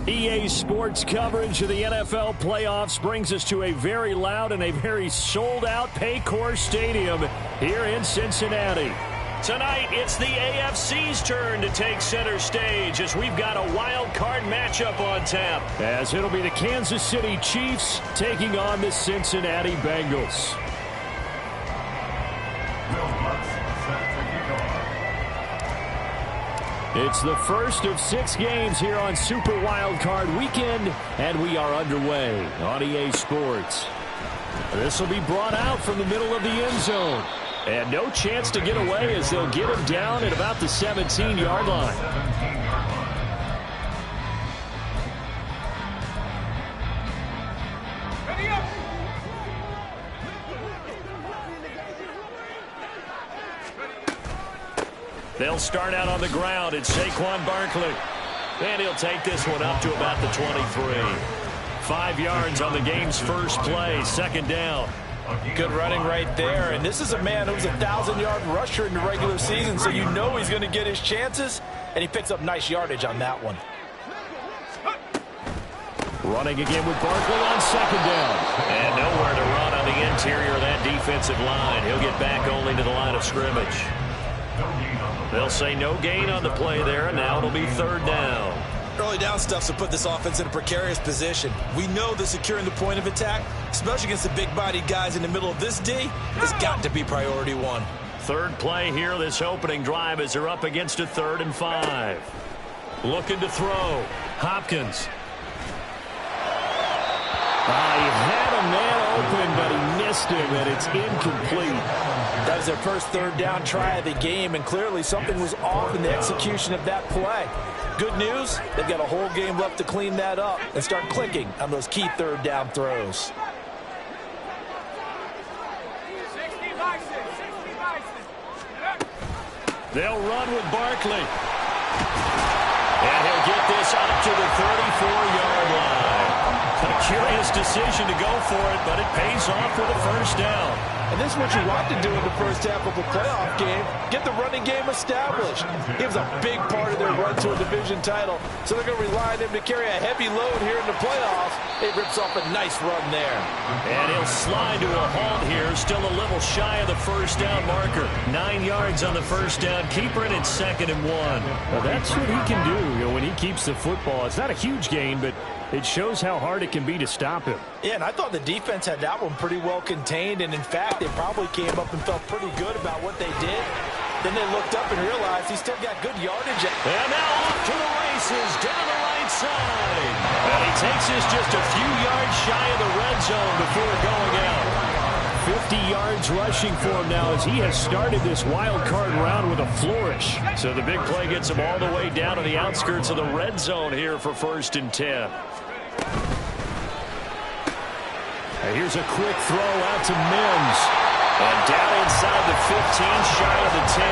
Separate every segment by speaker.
Speaker 1: EA Sports coverage of the NFL playoffs brings us to a very loud and a very sold-out Paycor Stadium here in Cincinnati. Tonight, it's the AFC's turn to take center stage as we've got a wild card matchup on tap. As it'll be the Kansas City Chiefs taking on the Cincinnati Bengals. It's the first of 6 games here on Super Wild Card Weekend, and we are underway on EA Sports. This will be brought out from the middle of the end zone. And no chance to get away as they'll get him down at about the 17-yard line. They'll start out on the ground. It's Saquon Barkley. And he'll take this one up to about the 23. 5 yards on the game's first play, second down.
Speaker 2: Good running right there. And this is a man who's a 1,000-yard rusher in the regular season, so you know he's going to get his chances. And he picks up nice yardage on that one.
Speaker 1: Running again with Barkley on second down. And nowhere to run on the interior of that defensive line. He'll get back only to the line of scrimmage. They'll say no gain on the play there, and now it'll be third down.
Speaker 2: Early down stuff to put this offense in a precarious position. We know that securing the point of attack, especially against the big-bodied guys in the middle of this D, has got to be priority one.
Speaker 1: Third play here, this opening drive, as they're up against a 3rd and 5. Looking to throw. Hopkins. He had a man open, but he missed him, and it's incomplete.
Speaker 2: That was their first third down try of the game, and clearly something was off in the execution of that play. Good news, they've got a whole game left to clean that up and start clicking on those key third down throws.
Speaker 1: They'll run with Barkley. And he'll get this up to the 34-yard line. A curious decision to go for it, but it pays off for the first down.
Speaker 2: And this is what you want to do in the first half of a playoff game. Get the running game established. He was a big part of their run to a division title, so they're going to rely on him to carry a heavy load here in the playoffs. He rips off a nice run there.
Speaker 1: And he'll slide to a halt here, still a little shy of the first down marker. 9 yards on the first down. Keeper it at 2nd and 1. Well, that's what he can do, when he keeps the football. It's not a huge gain, but it shows how hard it can be to stop him.
Speaker 2: Yeah, and I thought the defense had that one pretty well contained, and in fact, they probably came up and felt pretty good about what they did. Then they looked up and realized he still got good yardage.
Speaker 1: And now off to the races down the right side. And he takes us just a few yards shy of the red zone before going out. 50 yards rushing for him now as he has started this wild card round with a flourish. So the big play gets him all the way down to the outskirts of the red zone here for 1st and 10. And here's a quick throw out to Mims. And down inside the 15, shy of the 10.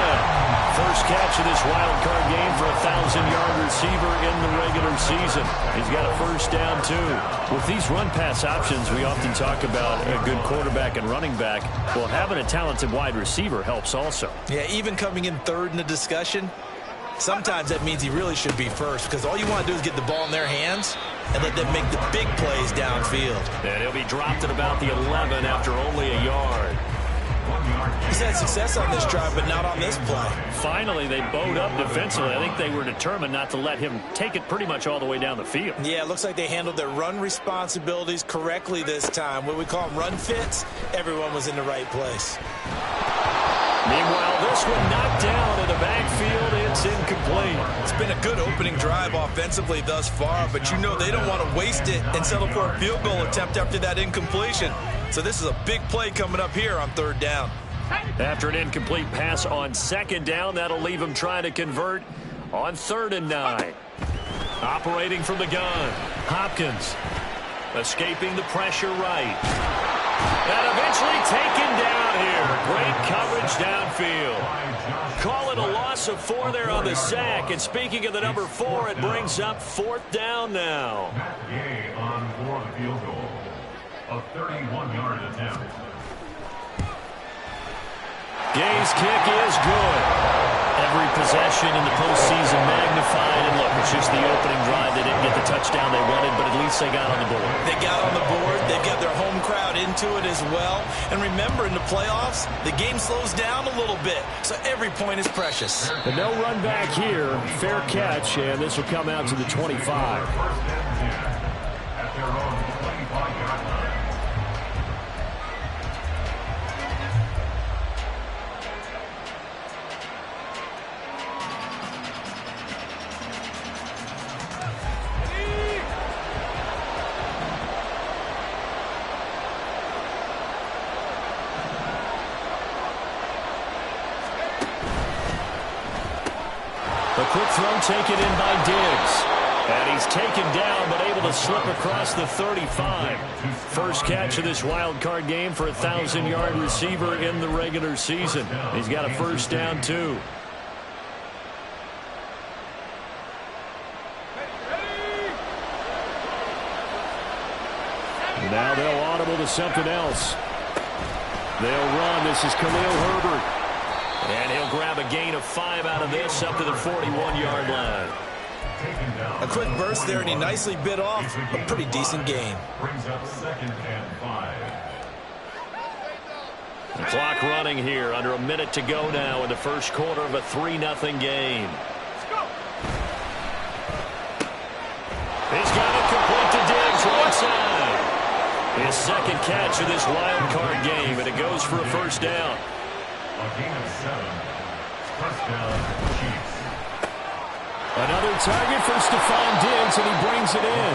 Speaker 1: First catch of this wild card game for a 1,000-yard receiver in the regular season. He's got a first down, too. With these run-pass options, we often talk about a good quarterback and running back. Well, having a talented wide receiver helps also.
Speaker 2: Yeah, even coming in third in the discussion, sometimes that means he really should be first, because all you want to do is get the ball in their hands and let them make the big plays downfield.
Speaker 1: And he'll be dropped at about the 11 after only a yard.
Speaker 2: He's had success on this drive, but not on this play.
Speaker 1: Finally, they bowed up defensively. I think they were determined not to let him take it pretty much all the way down the field.
Speaker 2: Yeah, it looks like they handled their run responsibilities correctly this time. What we call them run fits, everyone was in the right place.
Speaker 1: Meanwhile, this one knocked down in the backfield. It's incomplete.
Speaker 2: It's been a good opening drive offensively thus far, but you know they don't want to waste it and settle for a field goal attempt after that incompletion. So this is a big play coming up here on 3rd down.
Speaker 1: After an incomplete pass on 2nd down, that'll leave him trying to convert on 3rd and 9. Operating from the gun, Hopkins escaping the pressure right. And eventually taken down here. Great coverage downfield. Call it a loss of 4 there on the sack. And speaking of the number 4, it brings up 4th down now.
Speaker 3: Gay on for the field goal. A 31-yard attempt.
Speaker 1: Gay's kick is good. Every possession in the postseason magnified. And look, it's just the opening drive. They didn't get the touchdown they wanted, but at least they got on the board.
Speaker 4: They got on the board. They got their home crowd into it as well. And remember, in the playoffs, the game slows down a little bit. So every point is precious.
Speaker 1: And no run back here. Fair catch, and this will come out to the 25.
Speaker 3: First and 10 at their own 25-yard line.
Speaker 1: A quick throw taken in by Diggs. And he's taken down, but able to slip across the 35. First catch of this wild card game for a 1,000-yard receiver in the regular season. He's got a first down, too. Now they'll audible to something else. They'll run. This is Khalil Herbert. And he'll grab a gain of 5 out of this up to the 41-yard line.
Speaker 4: A quick burst there, and he nicely bit off a pretty decent gain.
Speaker 3: Brings up 2nd and 5.
Speaker 1: The clock running here, under a minute to go now in the first quarter of a 3-0 game. He's got it complete to Diggs, right side. His second catch of this wild card game, and it goes for a first down.
Speaker 3: A gain of 7. First down, Chiefs.
Speaker 1: Another target for Stephon Diggs, and he brings it in.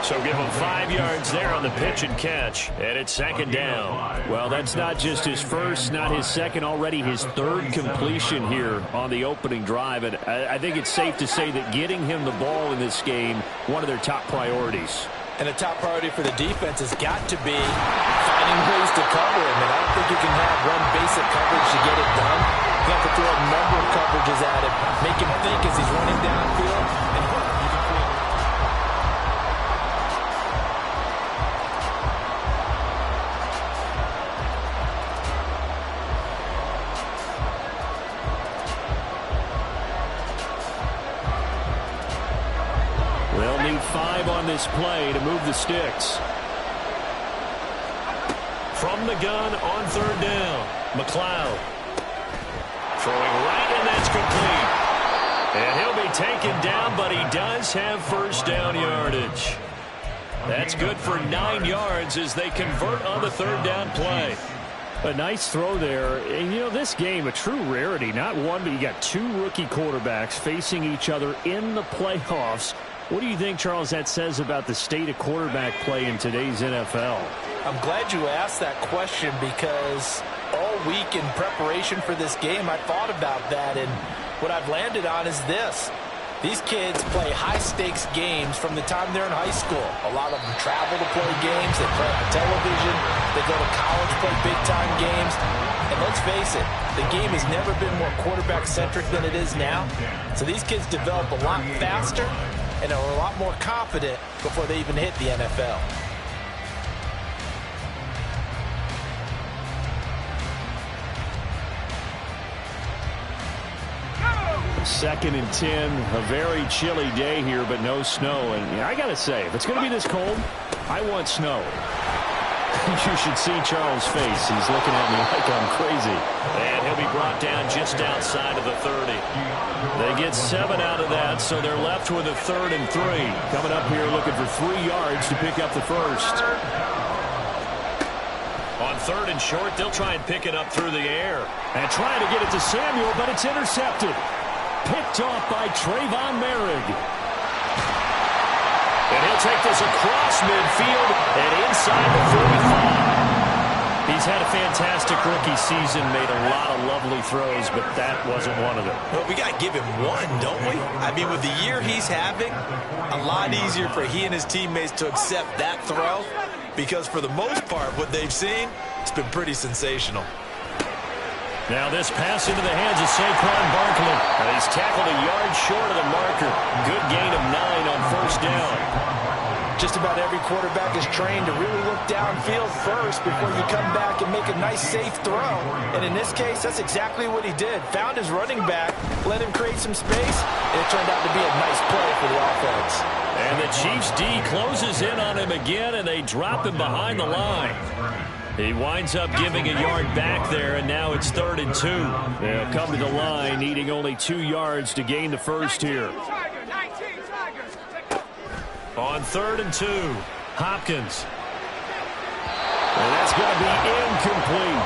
Speaker 1: So give him 5 yards there on the pitch and catch, and it's second down. Well, that's not just his first, not his second, already his third completion here on the opening drive. And I think it's safe to say that getting him the ball in this game, one of their top priorities.
Speaker 4: And a top priority for the defense has got to be finding ways to cover him. And I don't think you can have one basic coverage to get it done. You have to throw a number of coverages at him, make him think as he's running downfield. And you can create.
Speaker 1: They'll need 5 on this play to move the sticks. From the gun on third down, McLeod. Throwing right, and that's complete. And he'll be taken down, but he does have first down yardage. That's good for 9 yards as they convert on the third down play. A nice throw there. And, you know, this game, a true rarity. Not one, but you got 2 rookie quarterbacks facing each other in the playoffs. What do you think, Charles, that says about the state of quarterback play in today's NFL?
Speaker 4: I'm glad you asked that question, because all week in preparation for this game, I thought about that, and what I've landed on is this. These kids play high-stakes games from the time they're in high school. A lot of them travel to play games. They play on television. They go to college, play big-time games. And let's face it, the game has never been more quarterback-centric than it is now. So these kids develop a lot faster and are a lot more confident before they even hit the NFL.
Speaker 1: Second and 10, a very chilly day here, but no snow. And I got to say, if it's going to be this cold, I want snow. You should see Charles' face. He's looking at me like I'm crazy. And he'll be brought down just outside of the 30. They get 7 out of that, so they're left with a 3rd and 3. Coming up here looking for 3 yards to pick up the first. On 3rd and short, they'll try and pick it up through the air. And trying to get it to Samuel, but it's intercepted. Picked off by Trayvon Merrick. And he'll take this across midfield and inside the 45. He's had a fantastic rookie season, made a lot of lovely throws, but that wasn't one of them.
Speaker 4: Well, we got to give him one, don't we? I mean, with the year he's having, a lot easier for he and his teammates to accept that throw, because for the most part, what they've seen, it's been pretty sensational.
Speaker 1: Now this pass into the hands of Saquon Barkley. He's tackled a yard short of the marker. Good gain of 9 on first down.
Speaker 4: Just about every quarterback is trained to really look downfield first before you come back and make a nice, safe throw. And in this case, that's exactly what he did. Found his running back, let him create some space, and it turned out to be a nice play for the offense.
Speaker 1: And the Chiefs D closes in on him again, and they drop him behind the line. He winds up giving a yard back there, and now it's 3rd and 2. They'll come to the line, needing only 2 yards to gain the first here. On 3rd and 2, Hopkins. And that's going to be incomplete.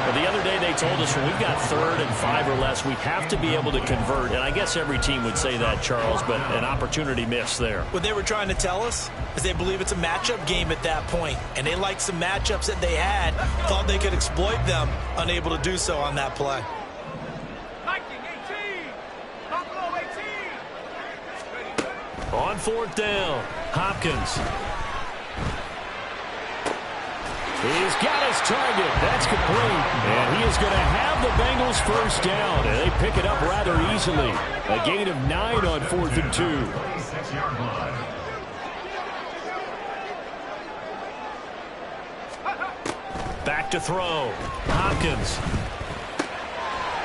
Speaker 1: Well, the other day they told us when we've got 3rd and 5 or less, we have to be able to convert. And I guess every team would say that, Charles, but an opportunity missed there.
Speaker 4: What they were trying to tell us is they believe it's a matchup game at that point. And they liked some matchups that they had, thought they could exploit them, unable to do so on that play.
Speaker 1: On 4th down, Hopkins. He's got his target. That's complete. And he is going to have the Bengals first down. And they pick it up rather easily. A gain of 9 on 4th and 2. Back to throw. Hopkins.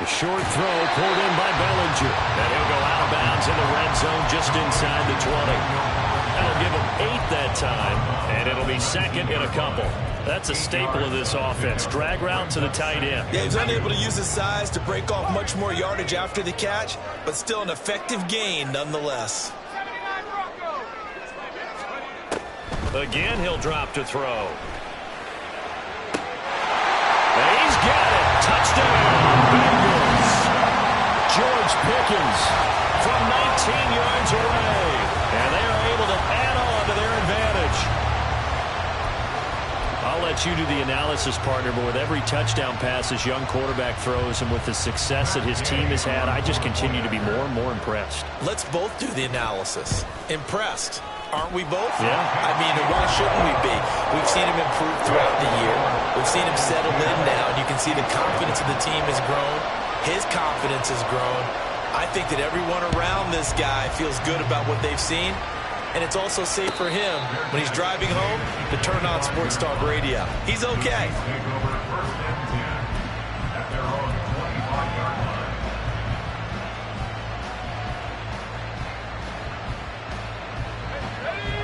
Speaker 1: The short throw pulled in by Bellinger. And he'll go out of bounds in the red zone just inside the 20. That'll give him 8 that time. And it'll be 2nd and a couple. That's a staple of this offense. Drag route to the tight end.
Speaker 4: Yeah, he's unable to use his size to break off much more yardage after the catch, but still an effective gain nonetheless.
Speaker 1: Again, he'll drop to throw. And he's got it. Touchdown, Bengals. George Pickens from 19 yards away. And they are able to add on to their advantage. I'll let you do the analysis, partner, but with every touchdown pass this young quarterback throws and with the success that his team has had, I just continue to be more and more impressed.
Speaker 4: Let's both do the analysis. Impressed. Aren't we both?
Speaker 1: Yeah.
Speaker 4: I mean, why shouldn't we be? We've seen him improve throughout the year. We've seen him settle in now, and you can see the confidence of the team has grown. His confidence has grown. I think that everyone around this guy feels good about what they've seen. And it's also safe for him when he's driving home to turn on Sports Talk Radio. He's okay.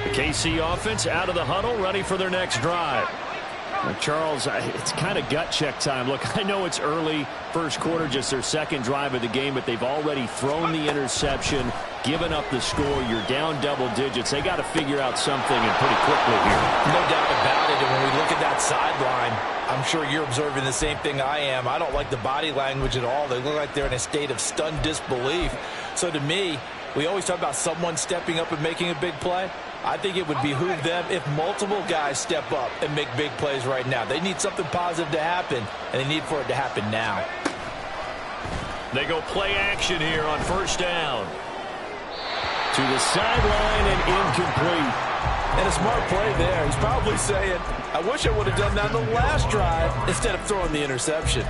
Speaker 1: The KC offense out of the huddle, ready for their next drive. Now, Charles, it's kind of gut check time. Look, I know it's early, first quarter, just their 2nd drive of the game, but they've already thrown the interception, given up the score. You're down double digits. They got to figure out something, and pretty quickly here.
Speaker 4: No doubt about it. And when we look at that sideline, I'm sure you're observing the same thing I am. I don't like the body language at all. They look like they're in a state of stunned disbelief. So to me, we always talk about someone stepping up and making a big play. I think it would behoove them if multiple guys step up and make big plays right now. They need something positive to happen, and they need for it to happen now.
Speaker 1: They go play action here on 1st down. To the sideline and incomplete.
Speaker 4: And a smart play there. He's probably saying, I wish I would have done that on the last drive instead of throwing the interception.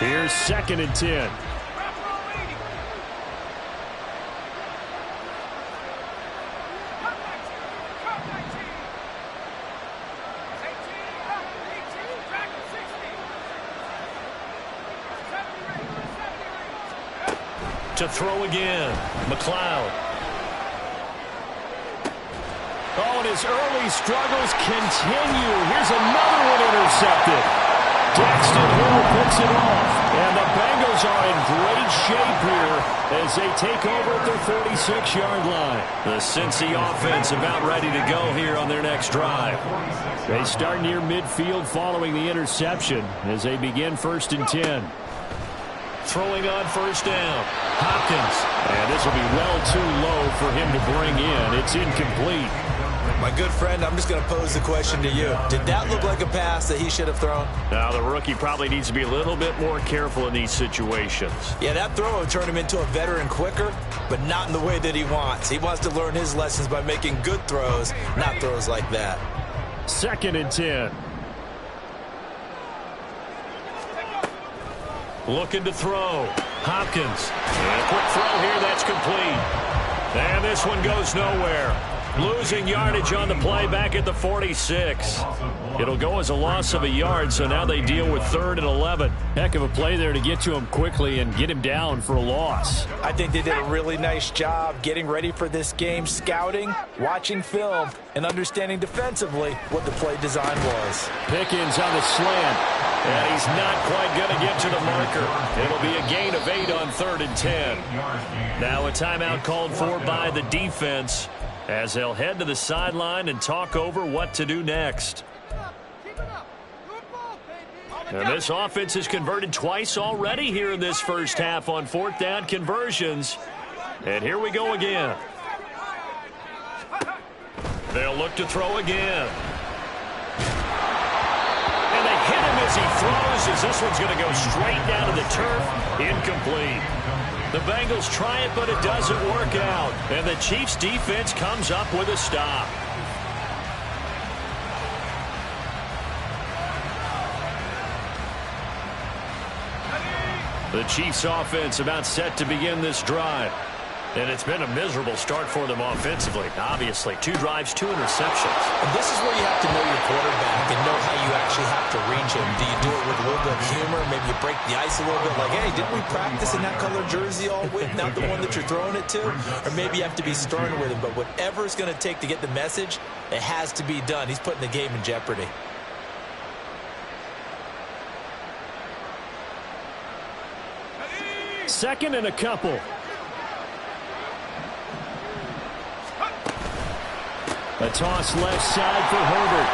Speaker 1: Here's 2nd and 10. To throw again, McLeod. Oh, and his early struggles continue. Here's another one intercepted. Daxton Hill picks it off. And the Bengals are in great shape here as they take over at their 46-yard line. The Cincy offense about ready to go here on their next drive. They start near midfield following the interception as they begin 1st and 10. Throwing on 1st down. Hopkins. And this will be well too low for him to bring in. It's incomplete.
Speaker 4: My good friend, I'm just going to pose the question to you. Did that look like a pass that he should have thrown?
Speaker 1: Now, the rookie probably needs to be a little bit more careful in these situations.
Speaker 4: Yeah, that throw will turn him into a veteran quicker, but not in the way that he wants. He wants to learn his lessons by making good throws, not throws like that.
Speaker 1: 2nd and 10. Looking to throw. Hopkins. And a quick throw here. That's complete. And this one goes nowhere. Losing yardage on the play back at the 46. It'll go as a loss of a yard, so now they deal with 3rd and 11.
Speaker 5: Heck of a play there to get to him quickly and get him down for a loss.
Speaker 4: I think they did a really nice job getting ready for this game, scouting, watching film, and understanding defensively what the play design was.
Speaker 5: Pickens on the slant.
Speaker 1: And he's not quite going to get to the marker. It'll be a gain of 8 on 3rd and 10. Now a timeout called for by the defense as they'll head to the sideline and talk over what to do next. And this offense has converted twice already here in this first half on 4th down conversions. And here we go again. They'll look to throw again. And they hit him as he throws, as this one's going to go straight down to the turf. Incomplete. The Bengals try it, but it doesn't work out. And the Chiefs defense comes up with a stop. The Chiefs offense about set to begin this drive. And it's been a miserable start for them offensively. Obviously, 2 drives, 2 interceptions.
Speaker 4: And this is where you have to know your quarterback and know how you actually have to reach him. Do you do it with a little bit of humor? Maybe you break the ice a little bit like, hey, didn't we practice in that color jersey all week, not the one that you're throwing it to? Or maybe you have to be stern with him. But whatever it's going to take to get the message, it has to be done. He's putting the game in jeopardy.
Speaker 5: Second and a couple. A toss left side for Herbert.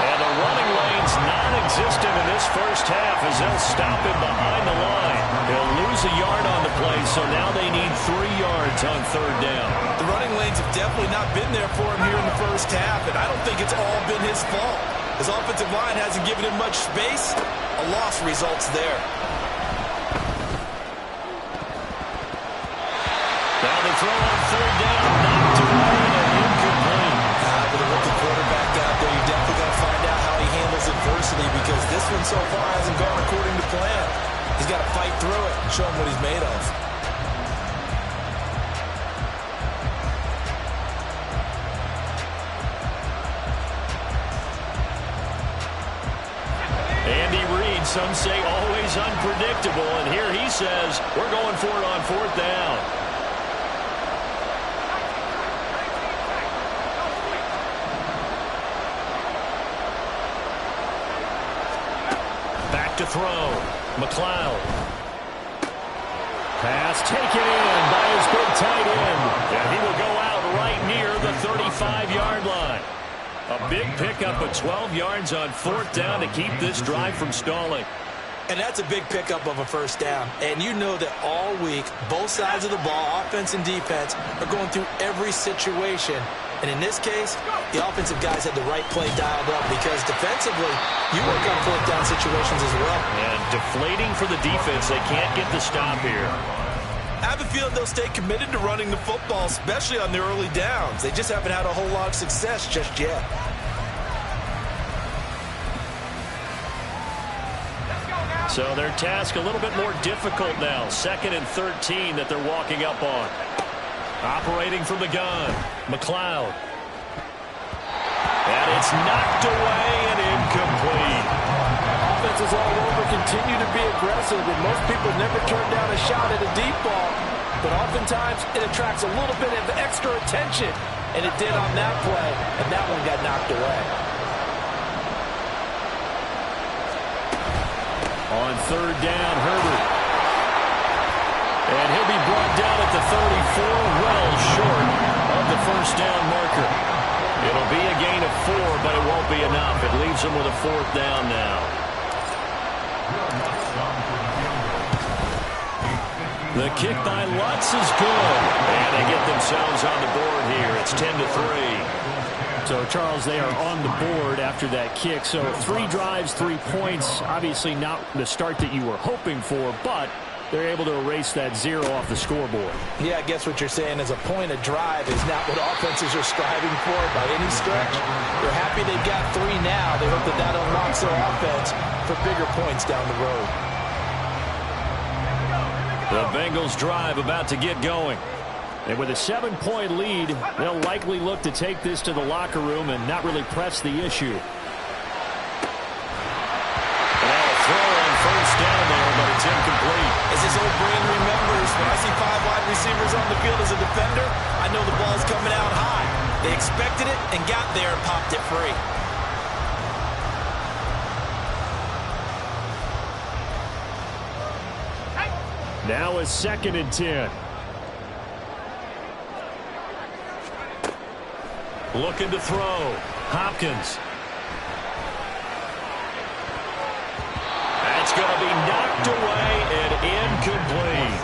Speaker 1: And the running lane's non-existent in this first half as they'll stop him behind the line. He'll lose a yard on the play, so now they need 3 yards on 3rd down.
Speaker 2: The running lanes have definitely not been there for him here in the first half, and I don't think it's all been his fault. His offensive line hasn't given him much space. A loss results there.
Speaker 1: Now the throw on 3rd down, knocked away and incomplete.
Speaker 2: With a rookie quarterback out there, you definitely got to find out how he handles adversity because this one so far hasn't gone according to plan. He's got to fight through it and show him what he's made of.
Speaker 1: Andy Reid, some say always unpredictable, and here he says, we're going for it on 4th down. To throw. McLeod. Pass taken in by his big tight end. And he will go out right near the 35-yard line. A big pickup of 12 yards on 4th down to keep this drive from stalling.
Speaker 4: And that's a big pickup of a first down. And you know that all week, both sides of the ball, offense and defense, are going through every situation. And in this case, the offensive guys had the right play dialed up because defensively, you work on 4th down situations as well.
Speaker 1: And deflating for the defense. They can't get the stop here.
Speaker 2: I have a feeling they'll stay committed to running the football, especially on the early downs. They just haven't had a whole lot of success just yet.
Speaker 1: So their task a little bit more difficult now. 2nd and 13 that they're walking up on. Operating from the gun, McLeod. And it's knocked away and incomplete.
Speaker 2: Offenses all over continue to be aggressive, and most people never turn down a shot at a deep ball. But oftentimes, it attracts a little bit of extra attention, and it did on that play, and that one got knocked away.
Speaker 1: On 3rd down, Herbert. And he'll be brought down at the 34, well short of the first down marker. It'll be a gain of 4, but it won't be enough. It leaves them with a 4th down now. The kick by Lutz is good. And they get themselves on the board here. It's 10-3.
Speaker 5: So, Charles, they are on the board after that kick. So 3 drives, 3 points. Obviously not the start that you were hoping for, but they're able to erase that 0 off the scoreboard.
Speaker 4: Yeah, I guess what you're saying is a point of drive is not what offenses are striving for by any stretch. They're happy they've got 3 now. They hope that unlocks their offense for bigger points down the road.
Speaker 1: The Bengals drive about to get going.
Speaker 5: And with a 7-point lead, they'll likely look to take this to the locker room and not really press the issue.
Speaker 1: Now a throw on first down there, but it's incomplete.
Speaker 4: As his old brain remembers, when I see 5 wide receivers on the field as a defender, I know the ball's coming out high. They expected it and got there and popped it free.
Speaker 5: Now a 2nd and 10.
Speaker 1: Looking to throw. Hopkins. That's going to be knocked away and incomplete.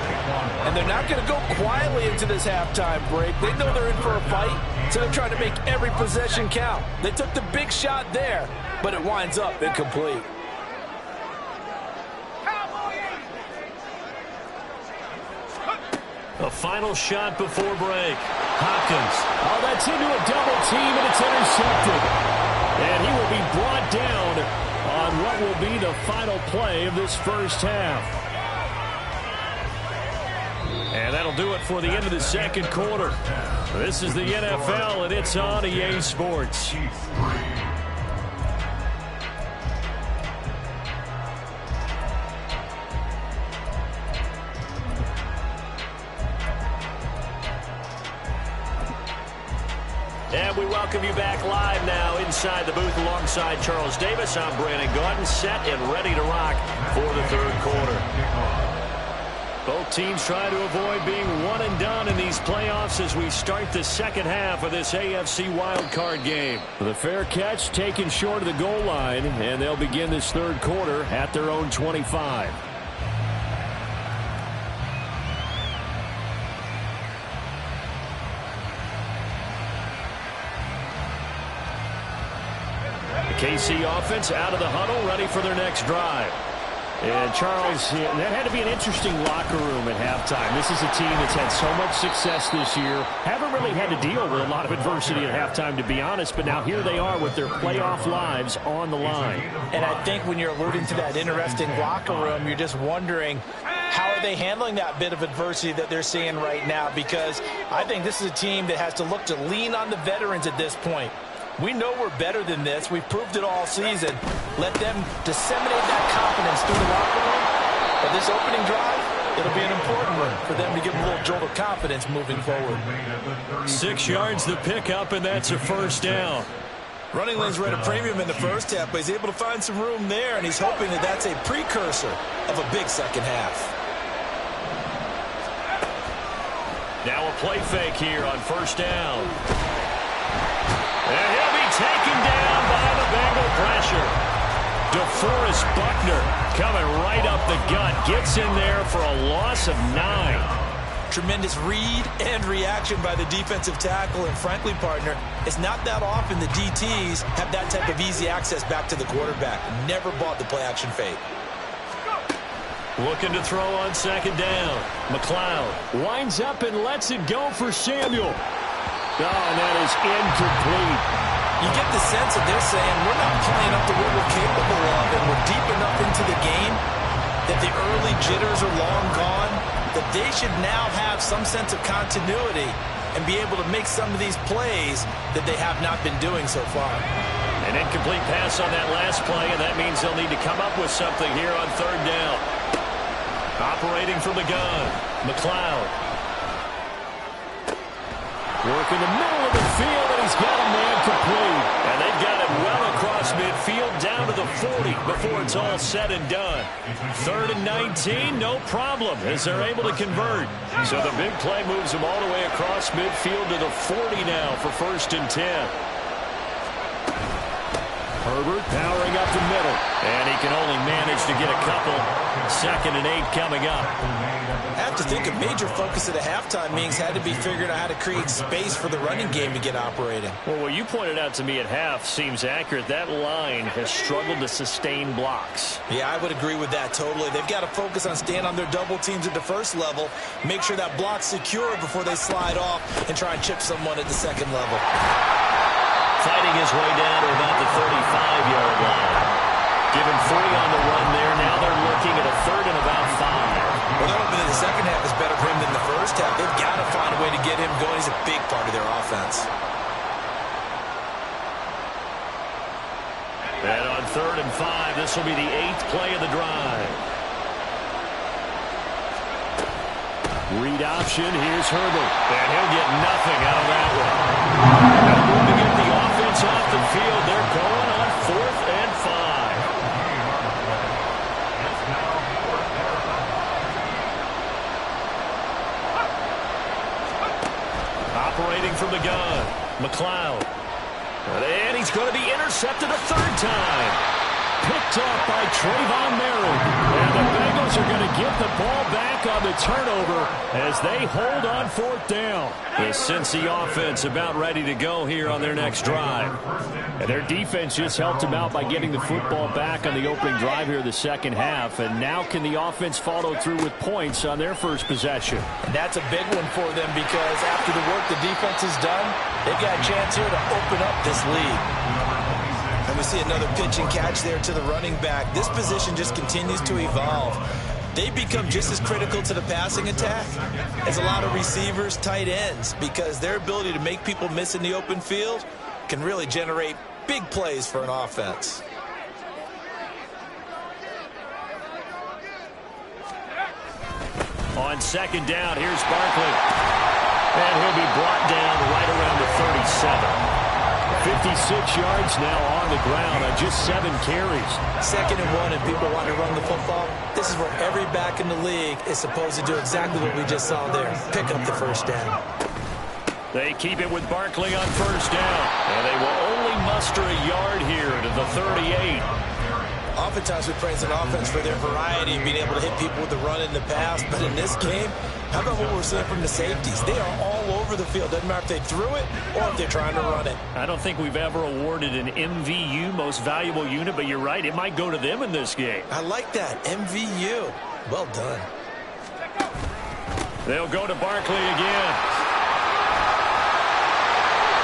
Speaker 2: And they're not going to go quietly into this halftime break. They know they're in for a fight, so they're trying to make every possession count. They took the big shot there, but it winds up incomplete.
Speaker 1: A final shot before break. Hopkins.
Speaker 5: Oh, that's into a double team, and it's intercepted. And he will be brought down on what will be the final play of this first half.
Speaker 1: And that'll do it for the end of the second quarter. This is the NFL, and it's on EA Sports. And we welcome you back live now inside the booth alongside Charles Davis. I'm Brandon Gaudin, set and ready to rock for the third quarter. Both teams trying to avoid being one and done in these playoffs as we start the second half of this AFC wildcard game.
Speaker 5: The fair catch taken short of the goal line, and they'll begin this third quarter at their own 25. The KC offense out of the huddle, ready for their next drive. And Charles, that had to be an interesting locker room at halftime. This is a team that's had so much success this year. Haven't really had to deal with a lot of adversity at halftime, to be honest. But now here they are with their playoff lives on the line.
Speaker 4: And I think when you're alluding to that interesting locker room, you're just wondering, how are they handling that bit of adversity that they're seeing right now? Because I think this is a team that has to look to lean on the veterans at this point. We know we're better than this. We've proved it all season. Let them disseminate that confidence through the locker room. But this opening drive, it'll be an important one for them to give them a little jolt of confidence moving forward.
Speaker 1: 6 yards the pickup, and that's a first down.
Speaker 4: Running lanes were at a premium in the first half, but he's able to find some room there, and he's hoping that that's a precursor of a big second half.
Speaker 1: Now a play fake here on first down. And he'll be taken down by the Bengal pressure. DeForest Buckner coming right up the gut. Gets in there for a loss of 9.
Speaker 4: Tremendous read and reaction by the defensive tackle. And frankly, partner, it's not that often the DTs have that type of easy access back to the quarterback. Never bought the play action fake.
Speaker 1: Looking to throw on second down. McLeod
Speaker 5: winds up and lets it go for Samuel. Oh, and that is incomplete.
Speaker 4: You get the sense that they're saying we're not playing up to what we're capable of, and we're deep enough into the game that the early jitters are long gone, that they should now have some sense of continuity and be able to make some of these plays that they have not been doing so far.
Speaker 1: An incomplete pass on that last play, and that means they'll need to come up with something here on third down. Operating from the gun, McLeod.
Speaker 5: Work in the middle of the field, and he's got a man complete.
Speaker 1: And they've got it well across midfield down to the 40 before it's all said and done. 3rd and 19, no problem, as they're able to convert. So the big play moves them all the way across midfield to the 40 now for 1st and 10.
Speaker 5: Herbert powering up the middle.
Speaker 1: And he can only manage to get a couple. 2nd and 8 coming up.
Speaker 4: I have to think a major focus of the halftime meetings had to be figuring out how to create space for the running game to get operating.
Speaker 5: Well, what you pointed out to me at half seems accurate. That line has struggled to sustain blocks.
Speaker 4: Yeah, I would agree with that totally. They've got to focus on staying on their double teams at the first level, make sure that block's secure before they slide off and try and chip someone at the second level.
Speaker 1: Fighting his way down to about the 35-yard line. Given 40 on the run there. Now they're looking at a 3rd and about 5.
Speaker 4: Well, they're open in the second
Speaker 1: this will be the 8th play of the drive. Read option. Here's Herbert. And he'll get nothing out of that one. No room to get the offense off the field. They're going on 4th and 5. Operating from the gun, McLeod. And he's going to be intercepted a 3rd time. Picked off by Trayvon Merritt. And the Bengals are going to get the ball back on the turnover as they hold on 4th down. The Cincy offense about ready to go here on their next drive.
Speaker 5: And their defense just helped them out by getting the football back on the opening drive here in the second half. And now can the offense follow through with points on their first possession?
Speaker 4: And that's a big one for them because after the work the defense has done, they've got a chance here to open up this lead.
Speaker 6: And we see another pitch and catch there to the running back. This position just continues to evolve. They become just as critical to the passing attack as a lot of receivers, tight ends, because their ability to make people miss in the open field can really generate big plays for an offense.
Speaker 1: On 2nd down, here's Barkley. And he'll be brought down right around the 37.
Speaker 5: 56 yards now on the ground on just 7 carries.
Speaker 6: 2nd and 1 and people want to run the football. This is where every back in the league is supposed to do exactly what we just saw there. Pick up the 1st down.
Speaker 1: They keep it with Barkley on 1st down. And they will only muster a yard here to the 38.
Speaker 6: Oftentimes we praise an offense for their variety, being able to hit people with the run in the pass. But in this game, how about what we're seeing from the safeties? They are all over the field. Doesn't matter if they threw it or if they're trying to run it.
Speaker 1: I don't think we've ever awarded an MVU, most valuable unit, but you're right. It might go to them in this game.
Speaker 6: I like that. MVU. Well done.
Speaker 1: They'll go to Barkley again.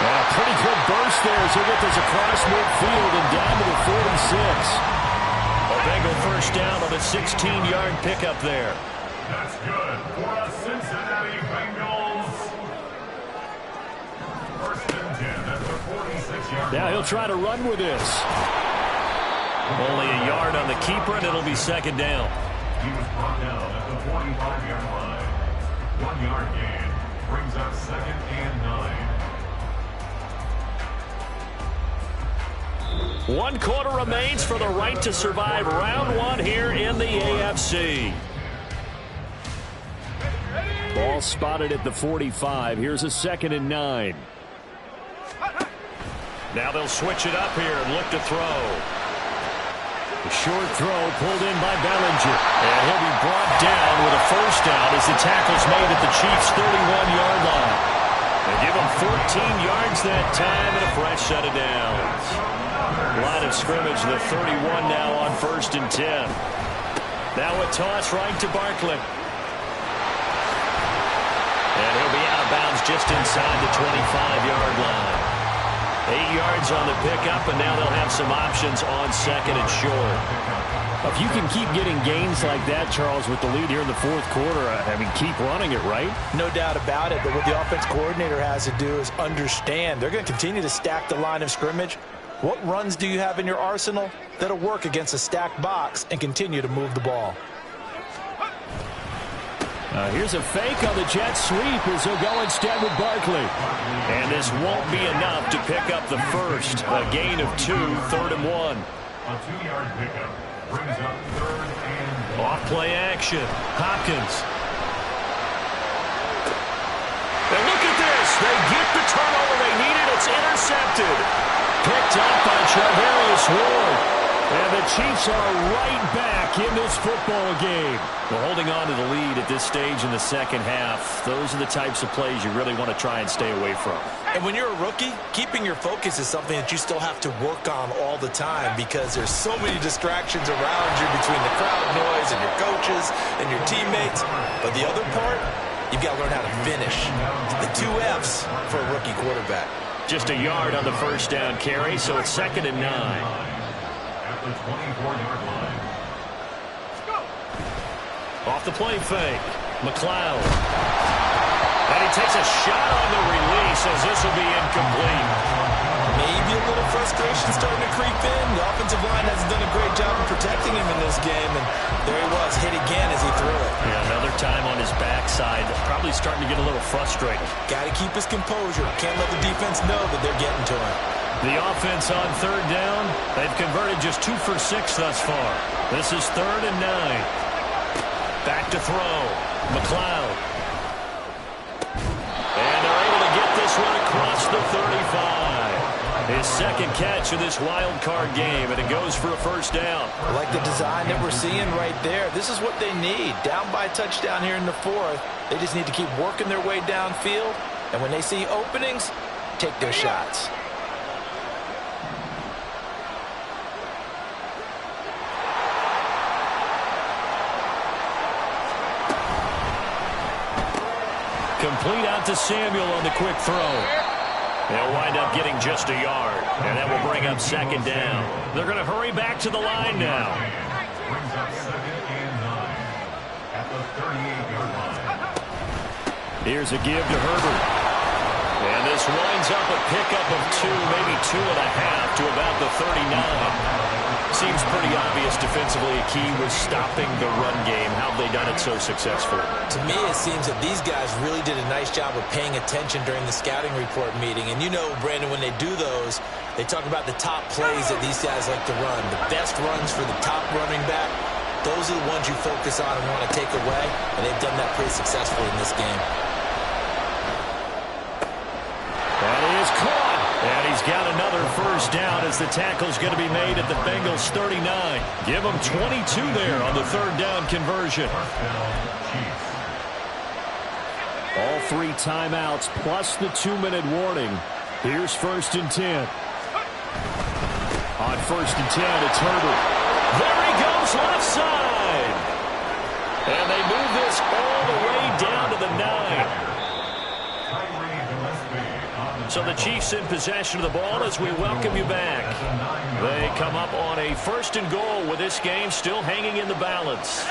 Speaker 1: And a pretty good burst there as he gets this across midfield and down to the 46. A Bengal 1st down on a 16-yard pickup there.
Speaker 3: That's good for the Cincinnati Bengals. 1st and 10 at the 46-yard line.
Speaker 5: Now he'll try to run with this.
Speaker 1: Only a yard on the keeper, and it'll be 2nd down.
Speaker 3: He was brought down at the 45-yard line. 1-yard gain brings up 2nd and 9.
Speaker 1: 1 quarter remains for the right to survive round 1 here in the AFC.
Speaker 5: Ball spotted at the 45. Here's a 2nd and 9.
Speaker 1: Now they'll switch it up here and look to throw.
Speaker 5: A short throw pulled in by Bellinger.
Speaker 1: And he'll be brought down with a 1st down as the tackle's made at the Chiefs' 31-yard line. They give him 14 yards that time and a fresh set of downs. Line of scrimmage, the 31 now on 1st and 10. Now a toss right to Barkley. And he'll be out of bounds just inside the 25-yard line. 8 yards on the pickup, and now they'll have some options on 2nd and short.
Speaker 5: If you can keep getting gains like that, Charles, with the lead here in the 4th quarter, I mean, keep running it, right?
Speaker 4: No doubt about it, but what the offense coordinator has to do is understand they're going to continue to stack the line of scrimmage. What runs do you have in your arsenal that'll work against a stacked box and continue to move the ball?
Speaker 5: Here's a fake on the jet sweep as they'll go instead with Barkley.
Speaker 1: And this won't be enough to pick up the 1st. A gain of 2, 3rd and 1.
Speaker 3: A 2-yard pickup brings up 3rd and 1.
Speaker 1: Off play action. Hopkins. And look at this. They get the turnover they needed. It's intercepted. Picked up by Charvarius Ward. And the Chiefs are right back in this football game. Well, holding on to the lead at this stage in the second half, those are the types of plays you really want to try and stay away from.
Speaker 6: And when you're a rookie, keeping your focus is something that you still have to work on all the time because there's so many distractions around you between the crowd noise and your coaches and your teammates. But the other part, you've got to learn how to finish. The 2 F's for a rookie quarterback.
Speaker 1: Just a yard on the 1st down carry, so it's 2nd and 9.
Speaker 3: At the 24-yard line.
Speaker 1: Off the play fake, McLeod. And he takes a shot on the release as this will be incomplete.
Speaker 6: maybe a little frustration starting to creep in. The offensive line hasn't done a great job of protecting him in this game, and there he was, hit again as he threw it.
Speaker 1: Yeah, another time on his backside, probably starting to get a little frustrated.
Speaker 6: Got to keep his composure. Can't let the defense know that they're getting to him.
Speaker 1: The offense on third down, they've converted just 2 for 6 thus far. This is 3rd and 9. Back to throw. McLeod. And they're able to get this one across the 35. His second catch of this wild card game, and it goes for a first down.
Speaker 4: I like the design that we're seeing right there. This is what they need. Down by a touchdown here in the 4th. They just need to keep working their way downfield. And when they see openings, take their shots.
Speaker 1: Complete out to Samuel on the quick throw. They'll wind up getting just a yard, and that will bring up 2nd down. They're going to hurry back to the line now.
Speaker 3: Brings up 2nd and 9 at the 38-yard line.
Speaker 1: Here's a give to Herbert. And this winds up a pickup of 2, maybe 2.5 to about the 39. Seems pretty obvious defensively a key was stopping the run game. How have they done it so successfully?
Speaker 6: To me, it seems that these guys really did a nice job of paying attention during the scouting report meeting. And you know, Brandon, when they do those, they talk about the top plays that these guys like to run. The best runs for the top running back, those are the ones you focus on and want to take away. And they've done that pretty successfully in this game.
Speaker 1: That is caught. And he's got another first down as the tackle's going to be made at the Bengals 39. Give them 22 there on the 3rd down conversion. All 3 timeouts plus the 2-minute warning. Here's 1st and 10. On 1st and 10, it's Herbert. There he goes, left side. And they move this all the way down to the 9. So the Chiefs in possession of the ball as we welcome you back. They come up on a 1st and goal with this game still hanging in the balance.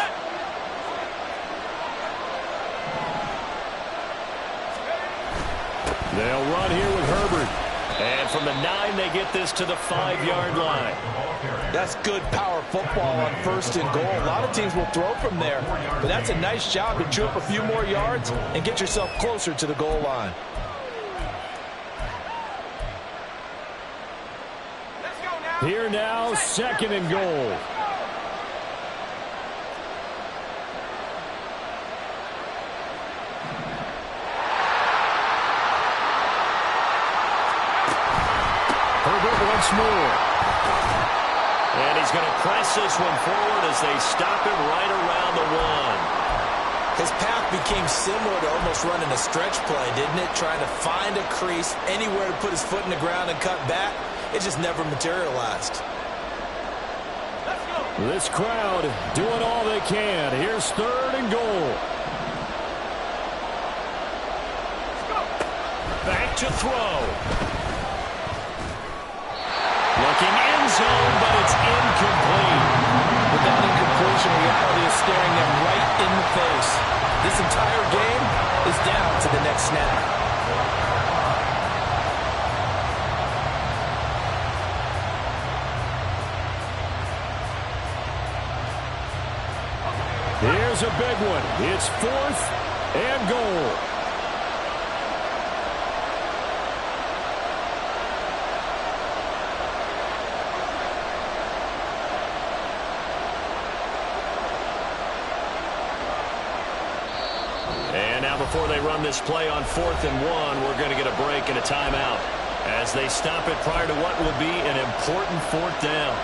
Speaker 1: They'll run here with Herbert. And from the 9, they get this to the 5-yard line.
Speaker 2: That's good power football on 1st and goal. A lot of teams will throw from there, but that's a nice job to chew up a few more yards and get yourself closer to the goal line.
Speaker 1: Here now, 2nd and goal. Herbert once more. And he's going to press this one forward as they stop him right around the 1.
Speaker 6: His path became similar to almost running a stretch play, didn't it? Trying to find a crease, anywhere to put his foot in the ground and cut back. It just never materialized.
Speaker 1: This crowd doing all they can. Here's 3rd and goal. Back to throw. Looking end zone, but it's incomplete.
Speaker 2: But that incompletion reality is staring them right in the face. This entire game is down to the next snap.
Speaker 1: Here's a big one. It's 4th and goal. And now before they run this play on 4th and 1, we're going to get a break and a timeout as they stop it prior to what will be an important 4th down.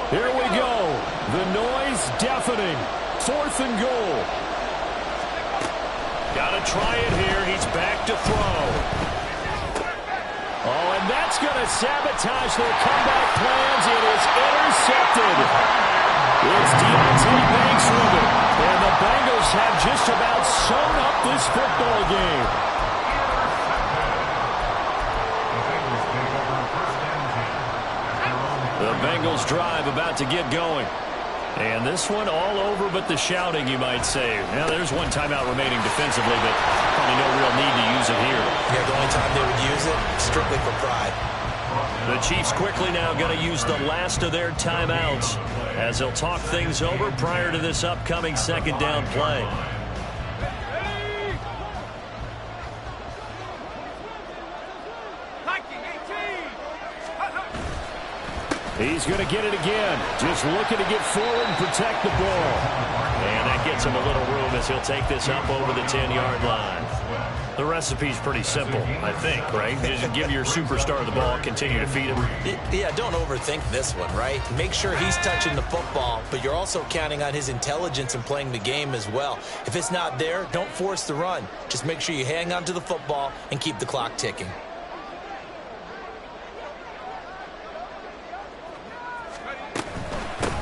Speaker 1: Here we go. The noise deafening. 4th and goal. Got to try it here. He's back to throw. Oh, and that's going to sabotage their comeback plans. It is intercepted. It's Deontay Banks with it. And the Bengals have just about sewn up this football game.
Speaker 3: The Bengals take over 1st and
Speaker 1: Bengals drive about to get going. And this one all over but the shouting, you might say. Now, there's one timeout remaining defensively, but probably no real need to use it here.
Speaker 6: Yeah, the only time they would use it, strictly for pride.
Speaker 1: The Chiefs quickly now going to use the last of their timeouts as they'll talk things over prior to this upcoming second down play.
Speaker 5: He's going to get it again. Just looking to get forward and protect the ball.
Speaker 1: And that gets him a little room as he'll take this up over the 10-yard line. The recipe's pretty simple, I think, right? Just give your superstar the ball, continue to feed him.
Speaker 6: Yeah, don't overthink this one, right? Make sure he's touching the football, but you're also counting on his intelligence and playing the game as well. If it's not there, don't force the run. Just make sure you hang on to the football and keep the clock ticking.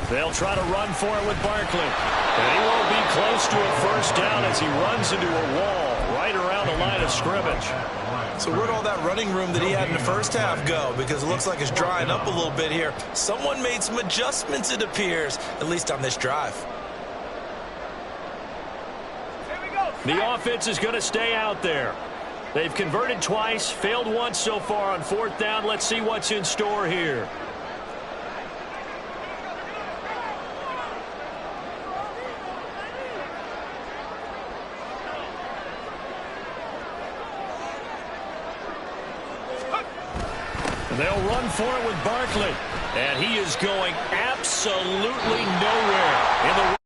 Speaker 1: They'll try to run for it with Barkley. And he won't be close to a first down as he runs into a wall right around the line of scrimmage.
Speaker 6: So where'd all that running room that he had in the first half go? Because it looks like it's drying up a little bit here. Someone made some adjustments, it appears, at least on this drive.
Speaker 1: The offense is going to stay out there. They've converted twice, failed once so far on fourth down. Let's see what's in store here. They'll run for it with Barkley. And he is going absolutely nowhere in the